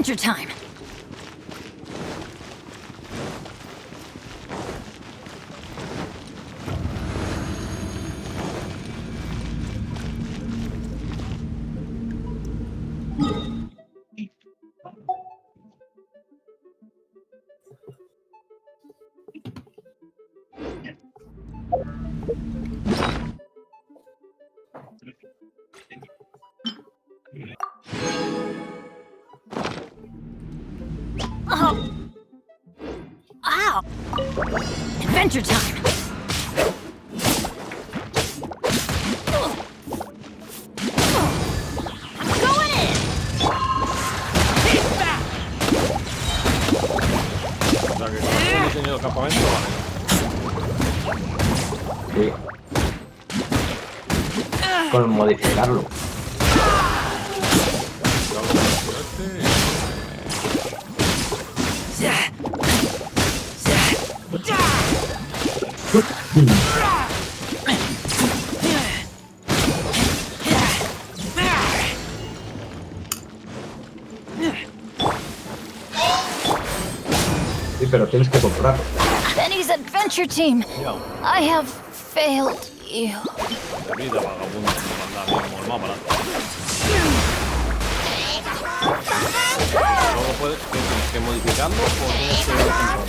Adventure time! Oh. Ow! Adventure time! I'm going in! Take that! O sea que con el diseño del campamento, vale. Sí. Con modificarlo. Sí, pero tienes que comprarlo. Penny's adventure team. I have failed you. La vida vagabundo me manda como el más barato. Luego puedes tienes que modificarlo o tienes que comprarlo.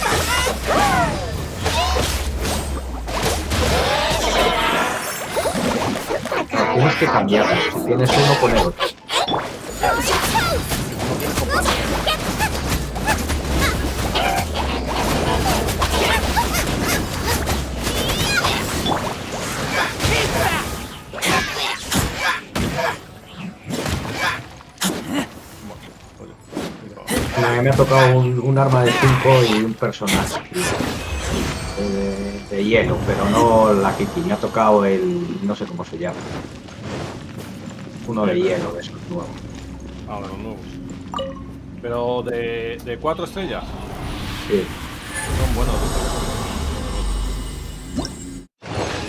Tienes que cambiarlo. Si tienes uno, poner otro. A mí me ha tocado un arma de 5 y un personaje de hielo, pero no la Kiki. Me ha tocado el... no sé cómo se llama. Uno de hielo, de esos nuevos. Ah, de los nuevos. Pero de 4 estrellas. Sí. Son buenos.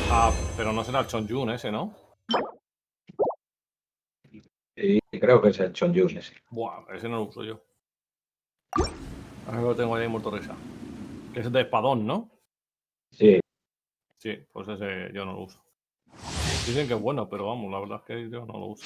Ah, pero no será el Chonjun ese, ¿no? Sí, creo que es el Chonjun ese. Buah, ese no lo uso yo. Ahora lo tengo ahí muerto risa. Que es de espadón, ¿no? Sí. Sí, pues ese yo no lo uso. Dicen que es bueno, pero vamos, la verdad es que yo no lo uso.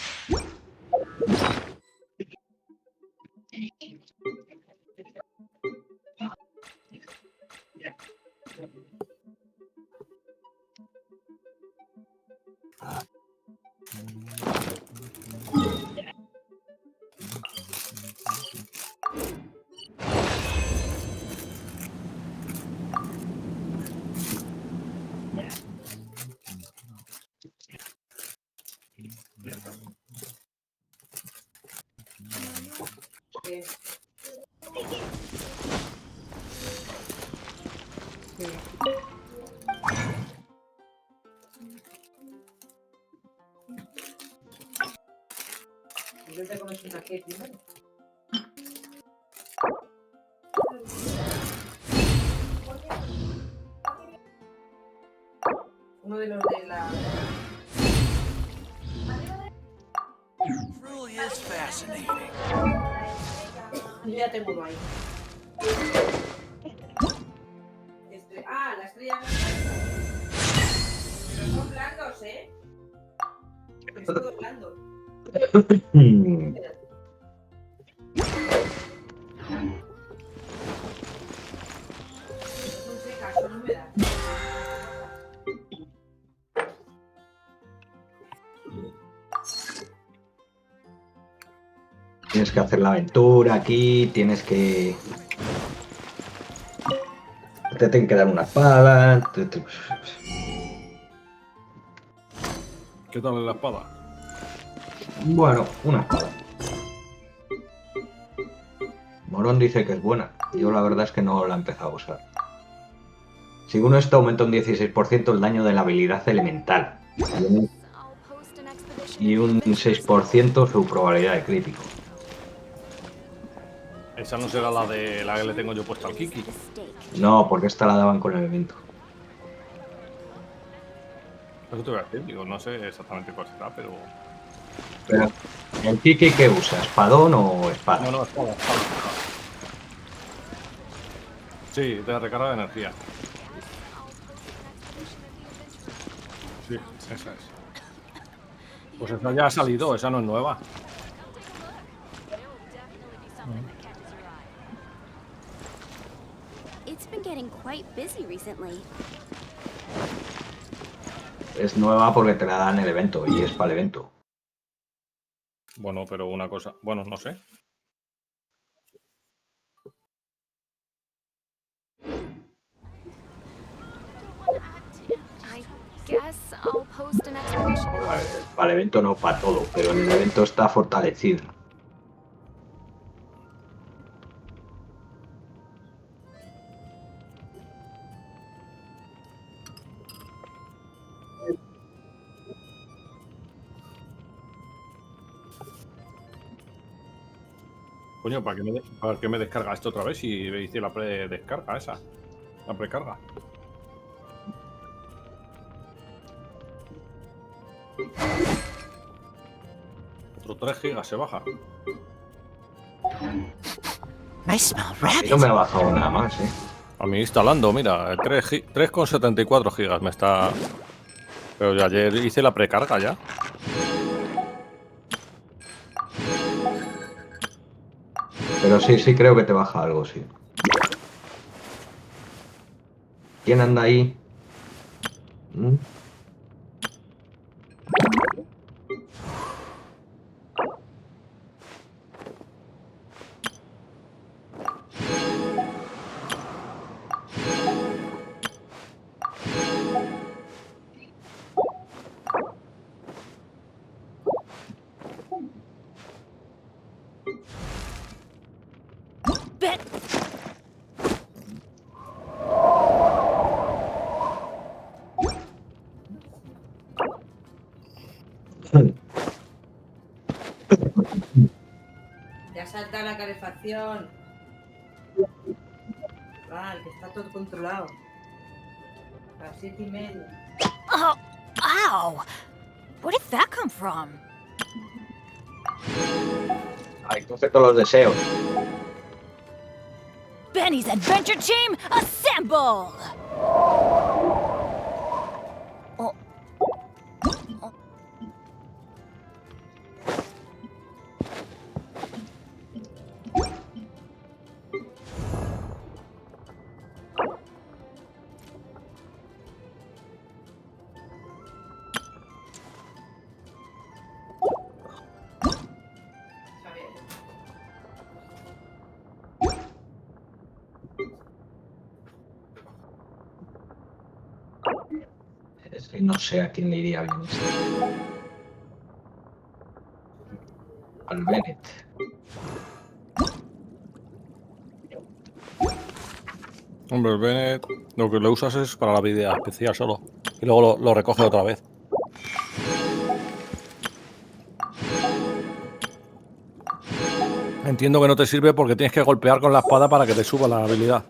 Uno de los de la... Really is fascinating. Yo ya tengo uno ahí. Ah, la estrella. Pero son blandos, ¿eh? Es todo blando. Son secas, son húmedas. Tienes que hacer la aventura aquí, tienes que... Te tienen que dar una espada... ¿Qué tal es la espada? Bueno, una espada. Morón dice que es buena. Yo la verdad es que no la he empezado a usar. Según esto aumenta un 16% el daño de la habilidad elemental. Y un 6% su probabilidad de crítico. Esa no será la de la que le tengo yo puesta al Kiki. No, porque esta la daban con el evento. Eso te voy a decir, digo, no sé exactamente cuál será, pero... Pero ¿El Kiki qué usa? ¿Espadón o espada? No, espada. Sí, de recarga de energía. Sí, esa es. Pues esa ya ha salido, esa no es nueva. It's been getting quite busy recently. Es nueva porque te la dan el evento y es para el evento. Bueno, pero una cosa... Bueno, no sé. I guess I'll post an expedition. A ver, para el evento no para todo, pero en el evento está fortalecido. Coño, ¿para qué me descarga esto otra vez si hice la pre-descarga esa? La precarga. Otro 3 gigas se baja. I smell A mí rabbit. no me ha bajado nada más, ¿eh? A mí instalando, mira, 3,74 gigas me está... Pero yo ayer hice la precarga ya. Pero sí creo que te baja algo, sí. ¿Quién anda ahí? ¿Mm? Ya salta la calefacción. Vale, que está todo controlado. A las 7:30. Oh, ow! Where did that come from? Ay, coge todos los deseos. Benny's Adventure Team, assemble! Oh. Oh. A ver. Es que no sé a quién le iría bien esto. Al Bennett. Hombre, el Bennett lo que lo usas es para la habilidad especial solo. Y luego lo recoge otra vez. Entiendo que no te sirve porque tienes que golpear con la espada para que te suba la habilidad.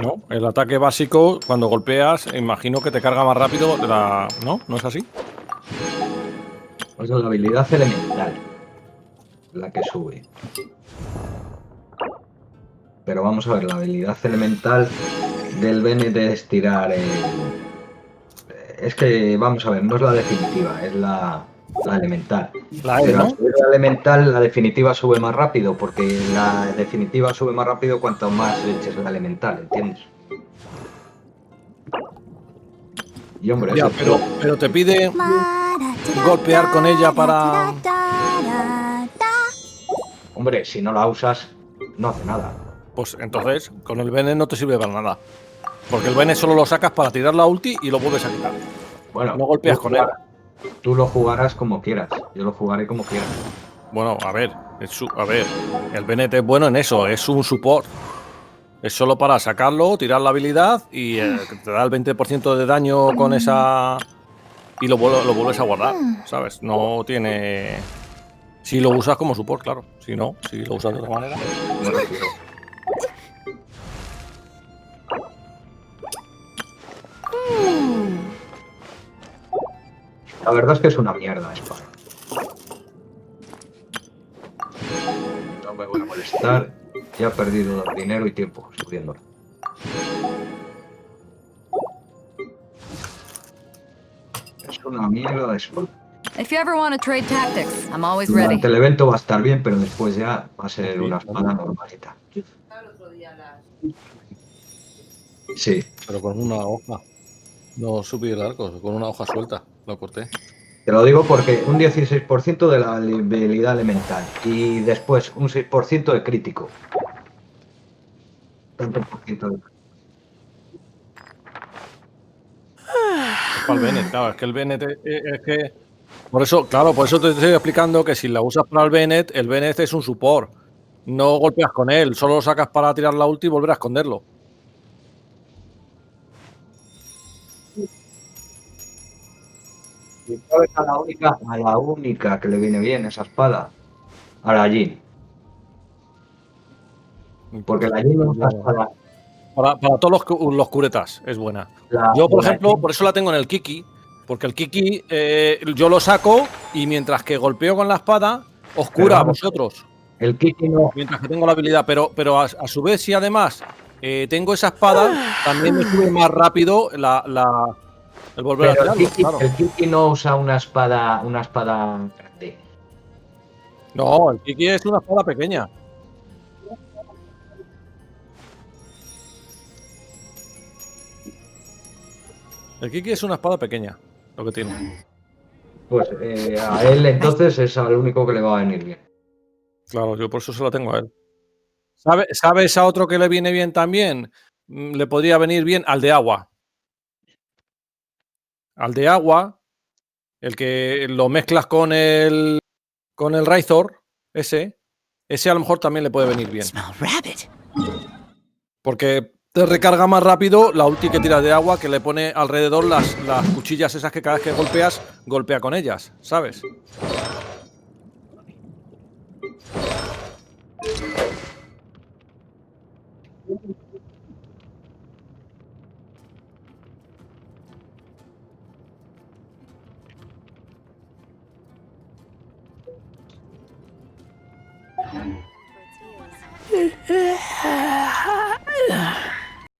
¿No? El ataque básico, cuando golpeas, imagino que te carga más rápido de la... ¿No? ¿No es así? Pues la habilidad elemental. La que sube. Pero vamos a ver, la habilidad elemental del Bennett es tirar es que, vamos a ver, no es la definitiva, es la elemental. La E, Pero al ¿no? subir la elemental, la definitiva sube más rápido, porque la definitiva sube más rápido cuanto más eches la elemental, ¿entiendes? Y hombre, Ya, eso pero te pide golpear con ella para... hombre, si no la usas, no hace nada. Pues entonces, con el Bennett no te sirve para nada. Porque el Bennett solo lo sacas para tirar la ulti y lo vuelves a quitar. Bueno, No golpeas con él. Tú lo jugarás como quieras, yo lo jugaré como quiera. Bueno, a ver, el Bennett es bueno en eso, es un support. Es solo para sacarlo, tirar la habilidad y te da el 20% de daño con esa... Y lo vuelves a guardar, ¿sabes? No tiene... Si lo usas como support, claro. Si no, si lo usas de otra manera... Me refiero. La verdad es que es una mierda esto. No me voy a molestar. Ya he perdido dinero y tiempo subiéndolo. Es una mierda esto. If you ever want to trade tactics, I'm always ready. Durante el evento va a estar bien, pero después ya va a ser Sí, una espada normalita. Sí. pero con una hoja. No subí el arco, con una hoja suelta. Lo corté. Te lo digo porque un 16% de la habilidad elemental y después un 6% de crítico. Tanto por ciento de... Es para el Bennett, claro, es que el Bennett es que. Por eso, claro, por eso te estoy explicando que si la usas para el Bennett es un support. No golpeas con él, solo lo sacas para tirar la ulti y volver a esconderlo. Y sabes a la única que le viene bien esa espada, a la Jin. Porque la Jin no es una espada. Para todos los curetas es buena. Yo, por ejemplo, por eso la tengo en el Kiki. Porque el Kiki yo lo saco y mientras que golpeo con la espada, os cura a vosotros. El Kiki no. Mientras que tengo la habilidad. Pero a su vez, si además tengo esa espada, también me sube más rápido el volver a tirarlo. Claro. El Kiki no usa una espada grande. No, el Kiki es una espada pequeña. El Kiki es una espada pequeña, lo que tiene. Pues a él entonces es al único que le va a venir bien. Claro, yo por eso se la tengo a él. ¿Sabes a otro que le viene bien también? Le podría venir bien al de agua. Al de agua, el que lo mezclas con el Razor, ese a lo mejor también le puede venir bien. Porque te recarga más rápido la ulti que tiras de agua, que le pone alrededor las cuchillas esas que cada vez que golpeas, golpea con ellas, ¿sabes?